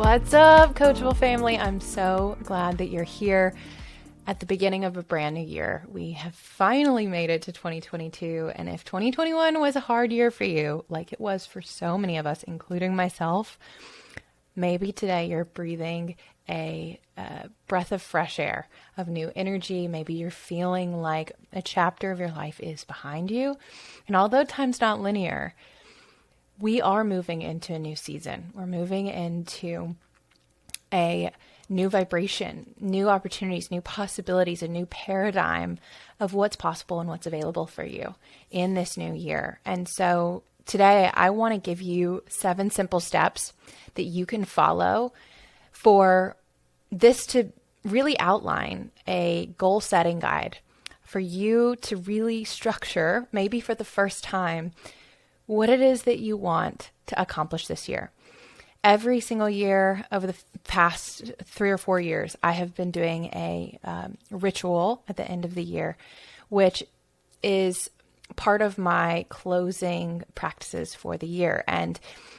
What's up, Coachable family? I'm so glad that you're here at the beginning of a brand new year. We have finally made it to 2022, and if 2021 was a hard year for you, like it was for so many of us, including myself, maybe today you're breathing a breath of fresh air, of new energy. Maybe you're feeling like a chapter of your life is behind you. And although time's not linear, we are moving into a new season. We're moving into a new vibration, new opportunities, new possibilities, a new paradigm of what's possible and what's available for you in this new year. And so today I want to give you 7 simple steps that you can follow for this to really outline a goal setting guide for you to really structure, maybe for the first time, what it is that you want to accomplish this year. Every single year over the past 3 or 4 years, I have been doing a ritual at the end of the year, which is part of my closing practices for the year. And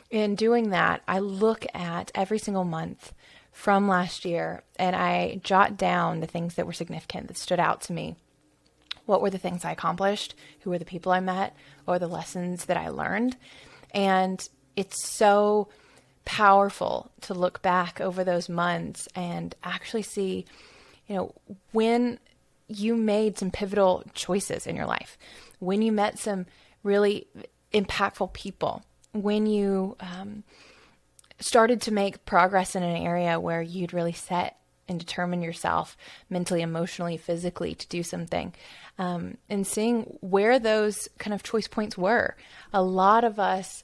in doing that, I look at every single month from last year and I jot down the things that were significant, that stood out to me. What were the things I accomplished? Who were the people I met? Or the lessons that I learned? And it's so powerful to look back over those months and actually see, when you made some pivotal choices in your life, when you met some really impactful people, when you started to make progress in an area where you'd really set and determine yourself mentally, emotionally, physically to do something, and seeing where those kind of choice points were. A lot of us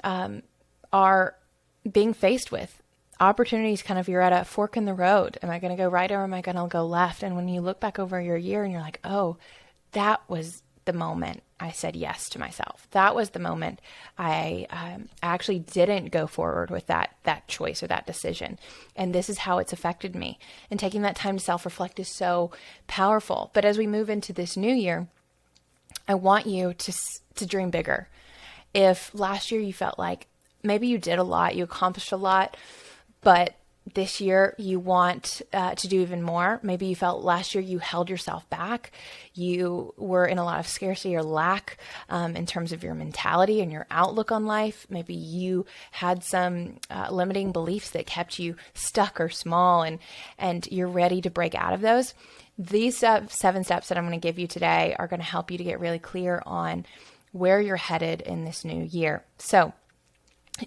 are being faced with opportunities, kind of you're at a fork in the road. Am I going to go right or am I going to go left? And when you look back over your year and you're like, oh, that was the moment I said yes to myself. That was the moment I actually didn't go forward with that choice or that decision. And this is how it's affected me. And taking that time to self-reflect is so powerful. But as we move into this new year, I want you to dream bigger. If last year you felt like maybe you did a lot, you accomplished a lot, but this year you want to do even more. Maybe you felt last year you held yourself back. You were in a lot of scarcity or lack in terms of your mentality and your outlook on life. Maybe you had some limiting beliefs that kept you stuck or small, and you're ready to break out of those. These 7 steps that I'm going to give you today are going to help you to get really clear on where you're headed in this new year. So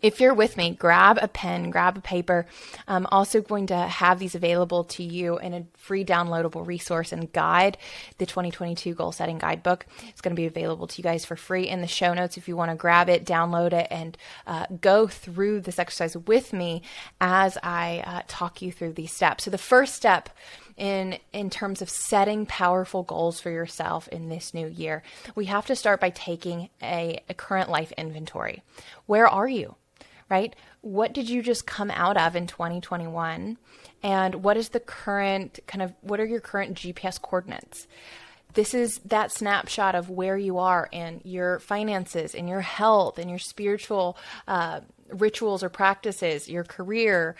if you're with me, grab a pen, grab a paper. I'm also going to have these available to you in a free downloadable resource and guide, the 2022 Goal Setting Guidebook. It's going to be available to you guys for free in the show notes if you want to grab it, download it, and go through this exercise with me as I talk you through these steps. So the first step in terms of setting powerful goals for yourself in this new year, we have to start by taking a current life inventory. Where are you? Right? What did you just come out of in 2021? And what is the current what are your current GPS coordinates? This is that snapshot of where you are in your finances, in your health, in your spiritual rituals or practices, your career,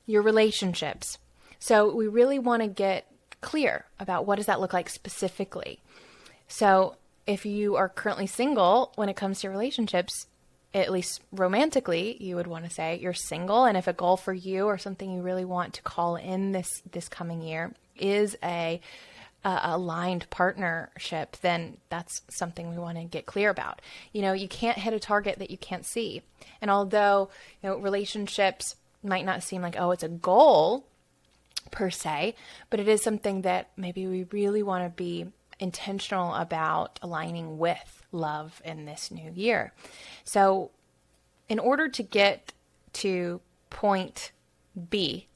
your relationships. So we really want to get clear about what does that look like specifically. So if you are currently single, when it comes to relationships, at least romantically, you would want to say you're single. And if a goal for you or something you really want to call in this coming year is a aligned partnership, then that's something we want to get clear about. You can't hit a target that you can't see. And although, relationships might not seem like, oh, it's a goal per se, but it is something that maybe we really want to be intentional about aligning with love in this new year. So in order to get to point B,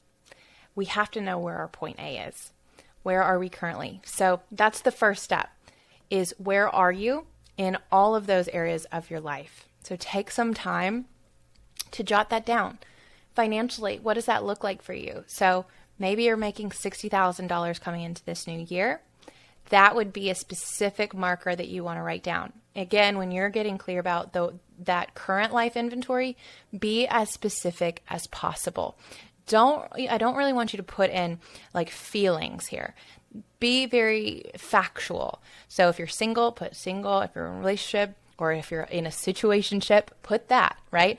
we have to know where our point A is. Where are we currently? So that's the first step, is where are you in all of those areas of your life? So take some time to jot that down. Financially, what does that look like for you? So maybe you're making $60,000 coming into this new year. that would be a specific marker that you want to write down. Again, when you're getting clear about that current life inventory, be as specific as possible. I don't really want you to put in like feelings here. Be very factual. So if you're single, put single. If you're in a relationship, or if you're in a situationship, put that, right?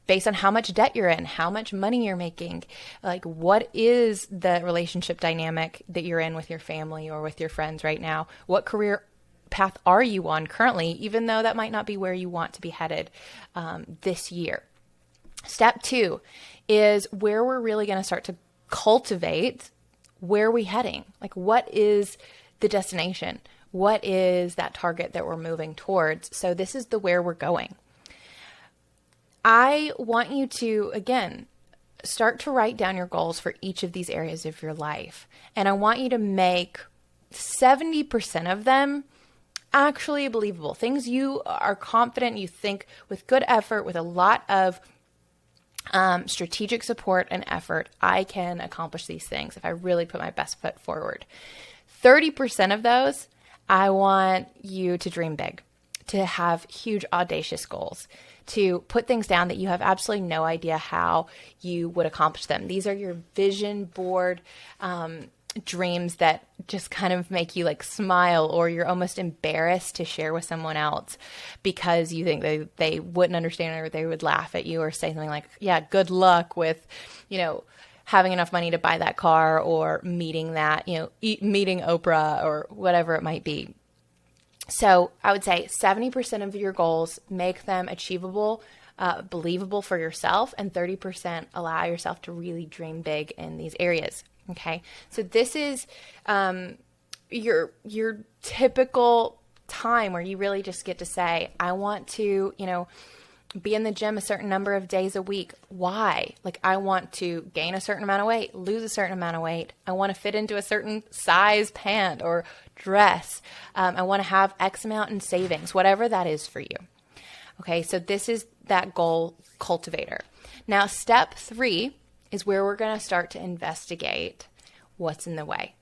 Based on how much debt you're in, how much money you're making, like what is the relationship dynamic that you're in with your family or with your friends right now? What career path are you on currently, even though that might not be where you want to be headed this year? Step 2 is where we're really going to start to cultivate where are we heading? Like, what is the destination? What is that target that we're moving towards? So this is the where we're going. I want you to, again, start to write down your goals for each of these areas of your life. And I want you to make 70% of them actually believable. Things you are confident, you think with good effort, with a lot of strategic support and effort, I can accomplish these things if I really put my best foot forward. 30% of those, I want you to dream big, to have huge, audacious goals, to put things down that you have absolutely no idea how you would accomplish them. These are your vision board dreams that just kind of make you like smile, or you're almost embarrassed to share with someone else because you think they wouldn't understand, or they would laugh at you or say something like, yeah, good luck with, having enough money to buy that car, or meeting that, meeting Oprah, or whatever it might be. So I would say 70% of your goals, make them achievable, believable for yourself, and 30% allow yourself to really dream big in these areas. Okay. So this is your typical time where you really just get to say, I want to, be in the gym a certain number of days a week. Why? Like, I want to gain a certain amount of weight, lose a certain amount of weight. I want to fit into a certain size pant or dress. I want to have X amount in savings, whatever that is for you. Okay. So this is that goal cultivator. Now, step 3 is where we're going to start to investigate what's in the way.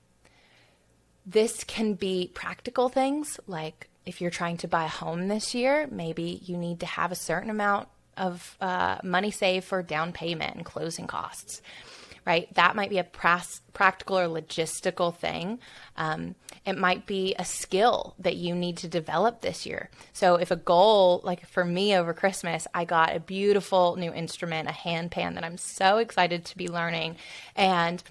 This can be practical things, like if you're trying to buy a home this year, maybe you need to have a certain amount of money saved for down payment and closing costs, right? That might be a practical or logistical thing. It might be a skill that you need to develop this year. So if a goal, like for me over Christmas, I got a beautiful new instrument, a hand pan that I'm so excited to be learning. And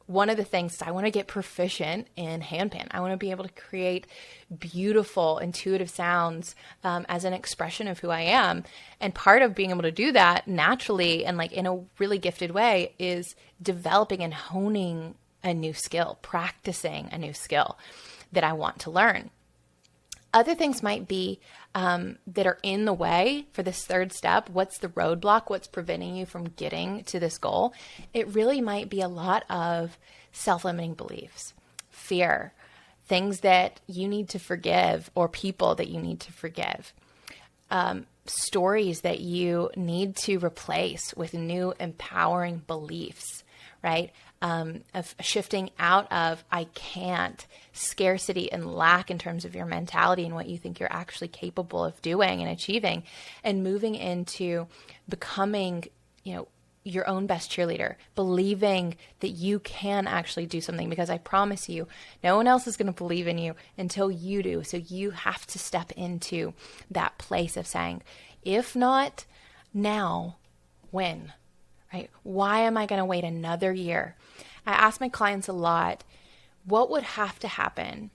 one of the things is I want to get proficient in handpan. I want to be able to create beautiful, intuitive sounds as an expression of who I am. And part of being able to do that naturally and like in a really gifted way is developing and honing a new skill, practicing a new skill that I want to learn. Other things might be that are in the way for this third step. What's the roadblock? What's preventing you from getting to this goal? It really might be a lot of self-limiting beliefs, fear, things that you need to forgive, or people that you need to forgive, stories that you need to replace with new empowering beliefs, right? Of shifting out of I can't, scarcity and lack in terms of your mentality and what you think you're actually capable of doing and achieving, and moving into becoming, your own best cheerleader, believing that you can actually do something, because I promise you, no one else is going to believe in you until you do. So you have to step into that place of saying, if not now, when? Right? Why am I going to wait another year? I ask my clients a lot, what would have to happen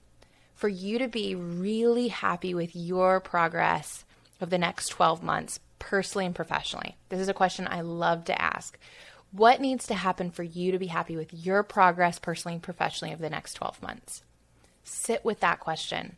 for you to be really happy with your progress of the next 12 months, personally and professionally? This is a question I love to ask. What needs to happen for you to be happy with your progress personally and professionally of the next 12 months? Sit with that question,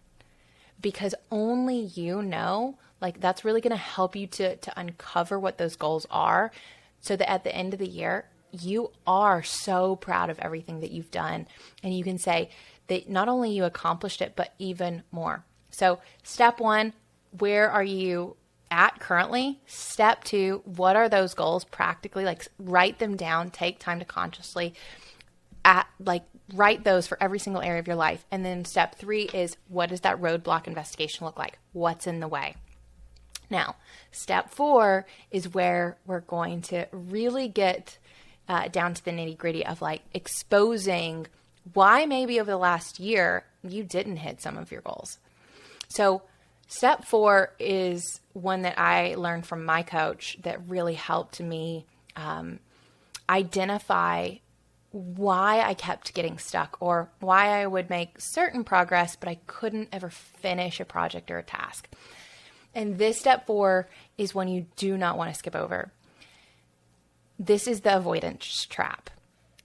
because only you know, like that's really going to help you to uncover what those goals are, so that at the end of the year, you are so proud of everything that you've done. And you can say that not only you accomplished it, but even more. So step 1, where are you at currently? Step 2, what are those goals practically? Like, write them down, take time to consciously write those for every single area of your life. And then step 3 is, what does that roadblock investigation look like? What's in the way? Now, step 4 is where we're going to really get down to the nitty gritty of like exposing why maybe over the last year you didn't hit some of your goals. So step 4 is one that I learned from my coach that really helped me identify why I kept getting stuck, or why I would make certain progress, but I couldn't ever finish a project or a task. And this step 4 is one you do not want to skip over. This is the avoidance trap.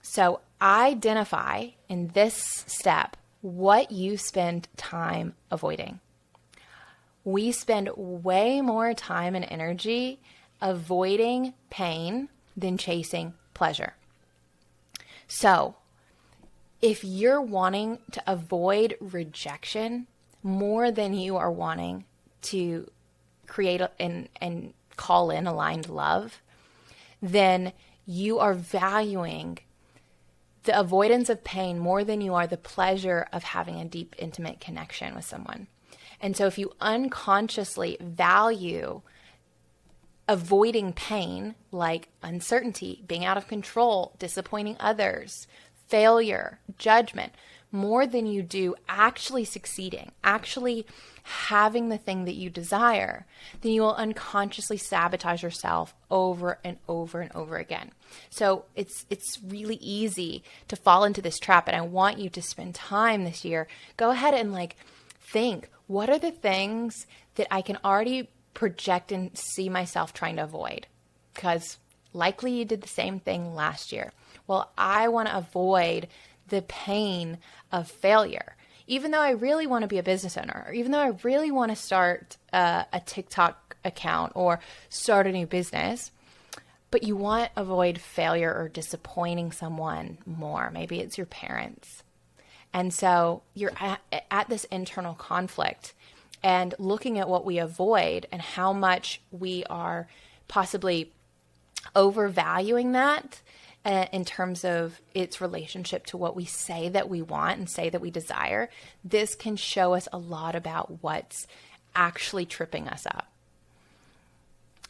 So identify in this step what you spend time avoiding. We spend way more time and energy avoiding pain than chasing pleasure. So if you're wanting to avoid rejection more than you are wanting to create and call in aligned love, then you are valuing the avoidance of pain more than you are the pleasure of having a deep, intimate connection with someone. And so if you unconsciously value avoiding pain, like uncertainty, being out of control, disappointing others, failure, judgment, more than you do actually succeeding, actually having the thing that you desire, then you will unconsciously sabotage yourself over and over and over again. So it's really easy to fall into this trap, and I want you to spend time this year. Go ahead and think, what are the things that I can already project and see myself trying to avoid? Because likely you did the same thing last year. Well, I want to avoid the pain of failure. Even though I really want to be a business owner, or even though I really want to start a TikTok account or start a new business, but you want to avoid failure or disappointing someone more. Maybe it's your parents. And so you're at this internal conflict and looking at what we avoid and how much we are possibly overvaluing that in terms of its relationship to what we say that we want and say that we desire. This can show us a lot about what's actually tripping us up.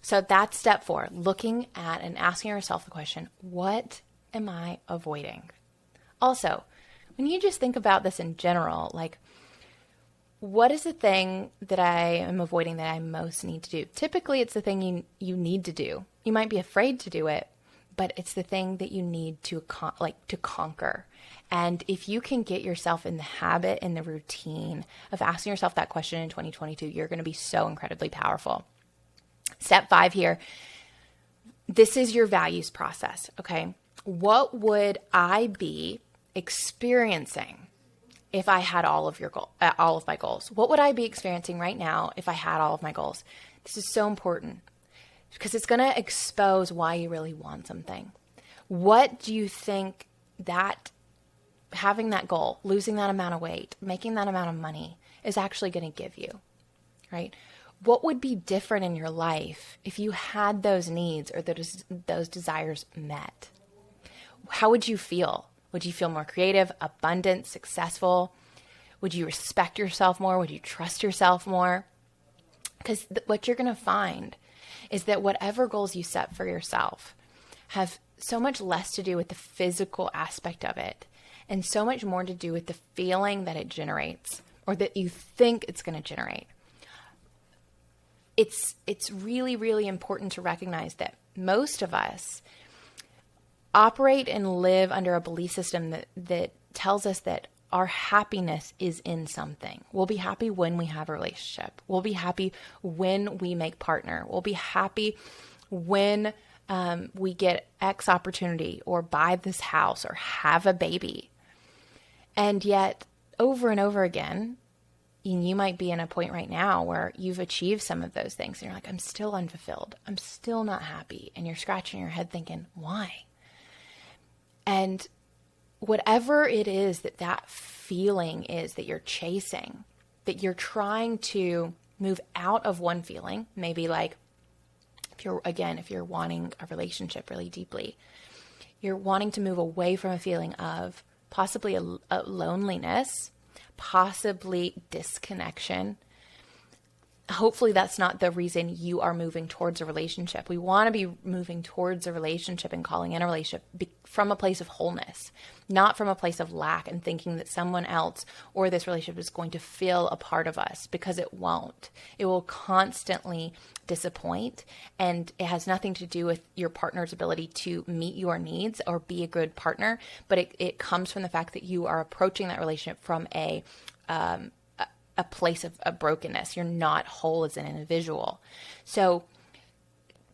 So that's step 4, looking at and asking yourself the question, what am I avoiding? Also, when you just think about this in general, what is the thing that I am avoiding that I most need to do? Typically, it's the thing you need to do. You might be afraid to do it, but it's the thing that you need to conquer. And if you can get yourself in the habit and the routine of asking yourself that question in 2022, you're going to be so incredibly powerful. Step 5 here, this is your values process, okay? What would I be experiencing if I had all of my goals? What would I be experiencing right now if I had all of my goals? This is so important because it's going to expose why you really want something. What do you think that having that goal, losing that amount of weight, making that amount of money is actually going to give you, right? What would be different in your life if you had those needs or those desires met? How would you feel? Would you feel more creative, abundant, successful? Would you respect yourself more? Would you trust yourself more? Because what you're going to find is that whatever goals you set for yourself have so much less to do with the physical aspect of it and so much more to do with the feeling that it generates or that you think it's going to generate. It's really, really important to recognize that most of us operate and live under a belief system that tells us that our happiness is in something. We'll be happy when we have a relationship. We'll be happy when we make partner. We'll be happy when we get X opportunity or buy this house or have a baby. And yet, over and over again, you might be in a point right now where you've achieved some of those things and you're like, I'm still unfulfilled. I'm still not happy. And you're scratching your head thinking, why? And whatever it is that feeling is that you're chasing, that you're trying to move out of one feeling, maybe if you're wanting a relationship really deeply, You're wanting to move away from a feeling of possibly a loneliness, possibly disconnection. Hopefully that's not the reason you are moving towards a relationship. We want to be moving towards a relationship and calling in a relationship from a place of wholeness, not from a place of lack and thinking that someone else or this relationship is going to fill a part of us, because it won't. It will constantly disappoint, and it has nothing to do with your partner's ability to meet your needs or be a good partner, but it comes from the fact that you are approaching that relationship from a place of brokenness. You're not whole as an individual. So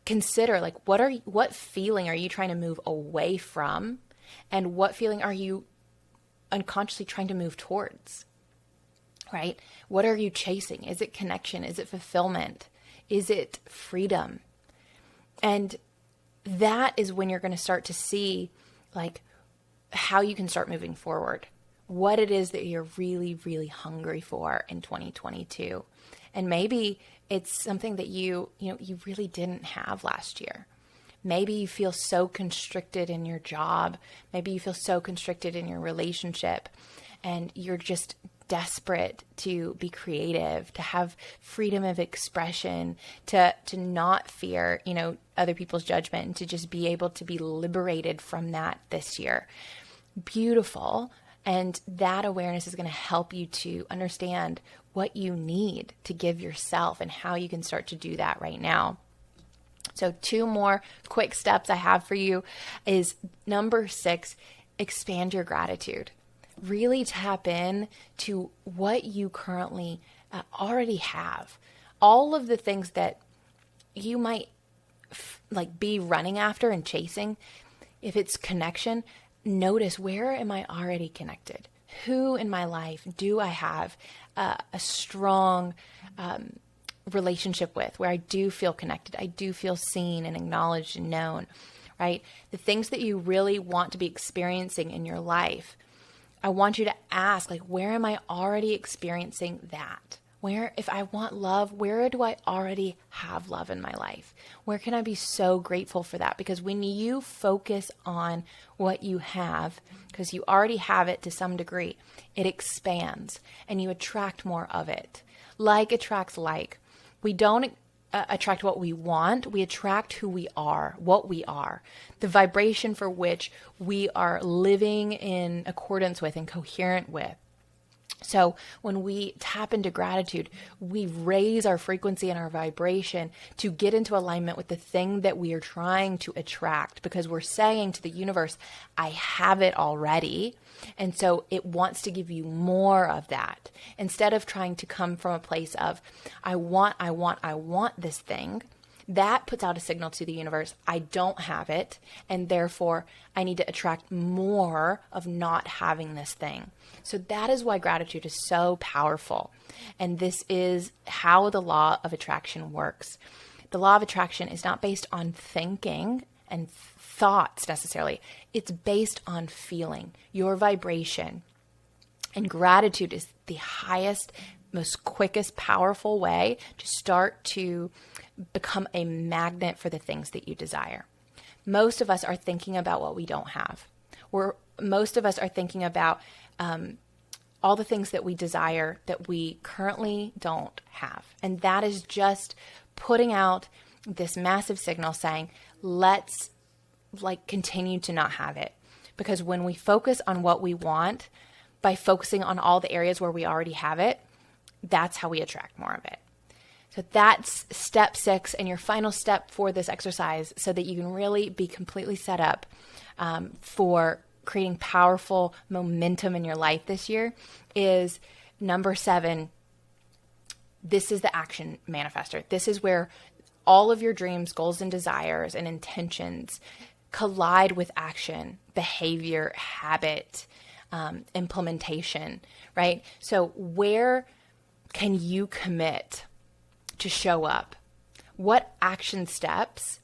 consider, like, what feeling are you trying to move away from, and what feeling are you unconsciously trying to move towards, right? What are you chasing? Is it connection? Is it fulfillment? Is it freedom? And that is when you're going to start to see, like, how you can start moving forward. What it is that you're really, really hungry for in 2022. And maybe it's something that you really didn't have last year. Maybe you feel so constricted in your job. Maybe you feel so constricted in your relationship, and you're just desperate to be creative, to have freedom of expression, to not fear, other people's judgment, and to just be able to be liberated from that this year. Beautiful. And that awareness is going to help you to understand what you need to give yourself and how you can start to do that right now. So 2 more quick steps I have for you is number 6, expand your gratitude. Really tap in to what you currently already have. All of the things that you might be running after and chasing. If it's connection, notice, where am I already connected? Who in my life do I have a strong relationship with, where I do feel connected? I do feel seen and acknowledged and known, right? The things that you really want to be experiencing in your life, I want you to ask, where am I already experiencing that? Where, if I want love, where do I already have love in my life? Where can I be so grateful for that? Because when you focus on what you have, because you already have it to some degree, it expands and you attract more of it. Like attracts like. We don't attract what we want. We attract who we are, what we are, the vibration for which we are living in accordance with and coherent with. So when we tap into gratitude, we raise our frequency and our vibration to get into alignment with the thing that we are trying to attract, because we're saying to the universe, I have it already. And so it wants to give you more of that, instead of trying to come from a place of, I want this thing. That puts out a signal to the universe, I don't have it, and therefore I need to attract more of not having this thing. So that is why gratitude is so powerful. And this is how the law of attraction works. The law of attraction is not based on thinking and thoughts necessarily. It's based on feeling, your vibration. And gratitude is the highest, most quickest, powerful way to start to become a magnet for the things that you desire. Most of us are thinking about what we don't have. Most of us are thinking about all the things that we desire that we currently don't have. And that is just putting out this massive signal saying, let's continue to not have it. Because when we focus on what we want, by focusing on all the areas where we already have it, that's how we attract more of it. So that's step 6 and your final step for this exercise, so that you can really be completely set up for creating powerful momentum in your life this year, is number 7. This is the action manifester. This is where all of your dreams, goals, and desires and intentions collide with action, behavior, habit, implementation, right? So where can you commit to show up? What action steps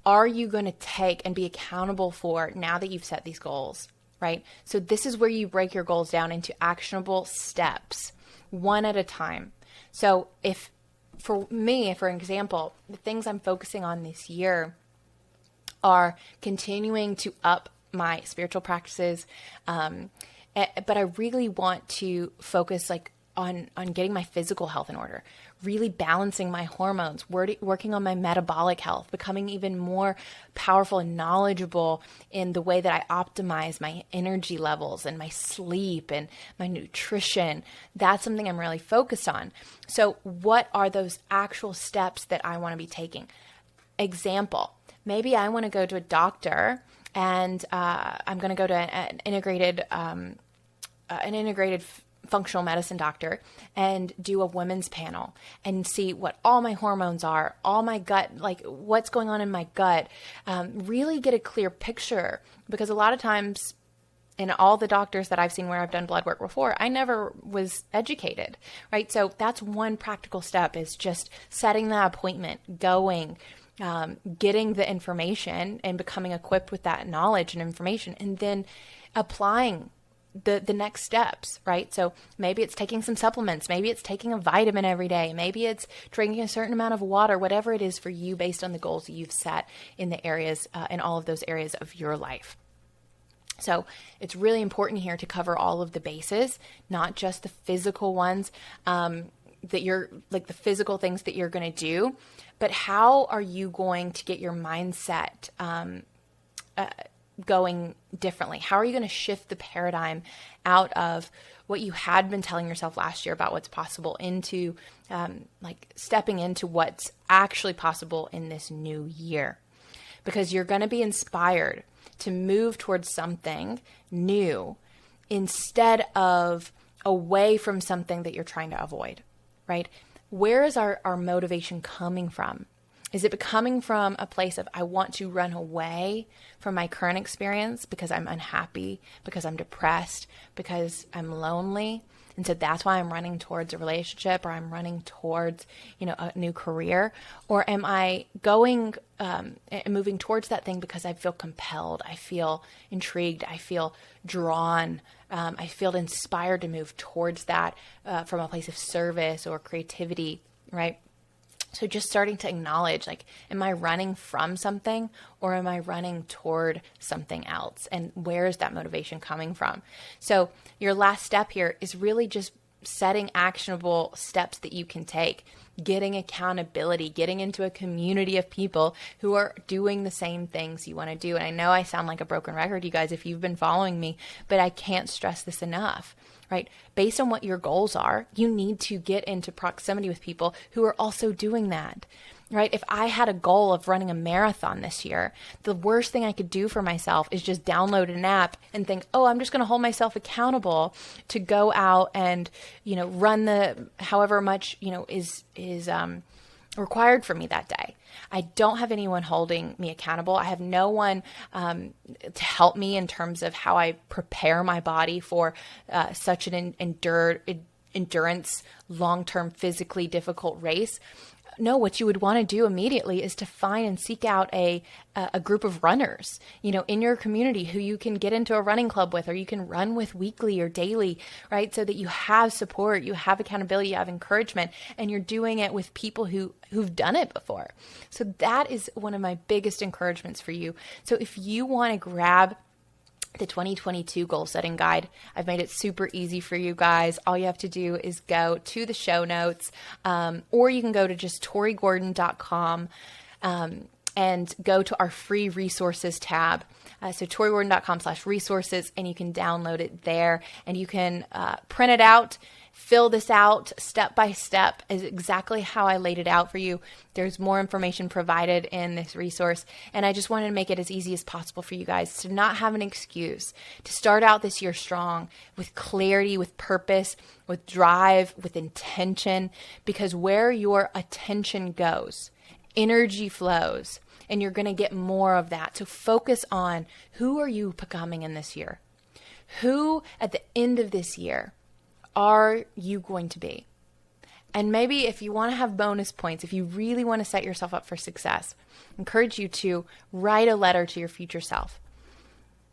are you going to take and be accountable for now that you've set these goals, right? So this is where you break your goals down into actionable steps, one at a time. So if, for me, for example, the things I'm focusing on this year are continuing to up my spiritual practices. But I really want to focus on getting my physical health in order, really balancing my hormones, working on my metabolic health, becoming even more powerful and knowledgeable in the way that I optimize my energy levels and my sleep and my nutrition. That's something I'm really focused on. So what are those actual steps that I want to be taking? Example, maybe I want to go to a doctor and I'm going to go to an integrated functional medicine doctor and do a women's panel and see what all my hormones are, all my gut, what's going on in my gut, really get a clear picture. Because a lot of times in all the doctors that I've seen where I've done blood work before, I never was educated, right? So that's one practical step, is just setting that appointment, going, getting the information and becoming equipped with that knowledge and information, and then applying the next steps, right? So maybe it's taking some supplements, maybe it's taking a vitamin every day, maybe it's drinking a certain amount of water, whatever it is for you based on the goals that you've set in the areas, in all of those areas of your life. So it's really important here to cover all of the bases, not just the physical ones, that you're the physical things that you're going to do, but how are you going to get your mindset, going differently? How are you going to shift the paradigm out of what you had been telling yourself last year about what's possible into stepping into what's actually possible in this new year? Because you're going to be inspired to move towards something new instead of away from something that you're trying to avoid, right? Where is our motivation coming from? Is it coming from a place of, I want to run away from my current experience because I'm unhappy, because I'm depressed, because I'm lonely? And so that's why I'm running towards a relationship, or I'm running towards, a new career? Or am I going, moving towards that thing because I feel compelled, I feel intrigued, I feel drawn, I feel inspired to move towards that from a place of service or creativity, right? So just starting to acknowledge, am I running from something, or am I running toward something else? And where is that motivation coming from? So your last step here is really just setting actionable steps that you can take, getting accountability, getting into a community of people who are doing the same things you want to do. And I know I sound like a broken record, you guys, if you've been following me, but I can't stress this enough. Right? Based on what your goals are, you need to get into proximity with people who are also doing that, right? If I had a goal of running a marathon this year, the worst thing I could do for myself is just download an app and think, oh, I'm just going to hold myself accountable to go out and, run the however much, is required for me that day. I don't have anyone holding me accountable. I have no one to help me in terms of how I prepare my body for such an endurance, long-term, physically difficult race. No, what you would want to do immediately is to find and seek out a group of runners, in your community who you can get into a running club with, or you can run with weekly or daily, right? So that you have support, you have accountability, you have encouragement, and you're doing it with people who've done it before. So that is one of my biggest encouragements for you. So if you want to grab the 2022 Goal Setting Guide, I've made it super easy for you guys. All you have to do is go to the show notes, or you can go to just torigordon.com and go to our free resources tab. So torigordon.com/resources, and you can download it there, and you can print it out, fill this out step by step is exactly how I laid it out for you. There's more information provided in this resource, and I just wanted to make it as easy as possible for you guys to not have an excuse, to start out this year strong with clarity, with purpose, with drive, with intention, because where your attention goes, energy flows, and you're going to get more of that. So focus on, who are you becoming in this year? Who at the end of this year are you going to be? And maybe if you want to have bonus points, if you really want to set yourself up for success, I encourage you to write a letter to your future self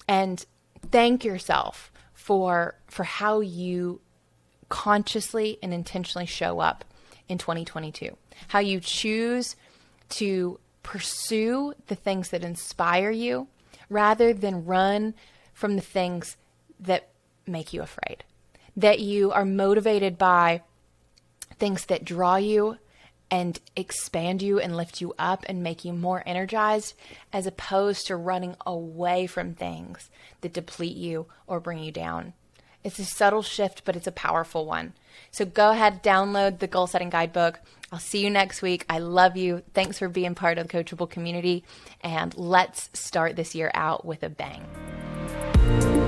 and thank yourself for how you consciously and intentionally show up in 2022, how you choose to pursue the things that inspire you rather than run from the things that make you afraid. That you are motivated by things that draw you and expand you and lift you up and make you more energized, as opposed to running away from things that deplete you or bring you down. It's a subtle shift, but it's a powerful one. So go ahead, download the Goal Setting Guidebook. I'll see you next week. I love you. Thanks for being part of the Coachable community. And let's start this year out with a bang.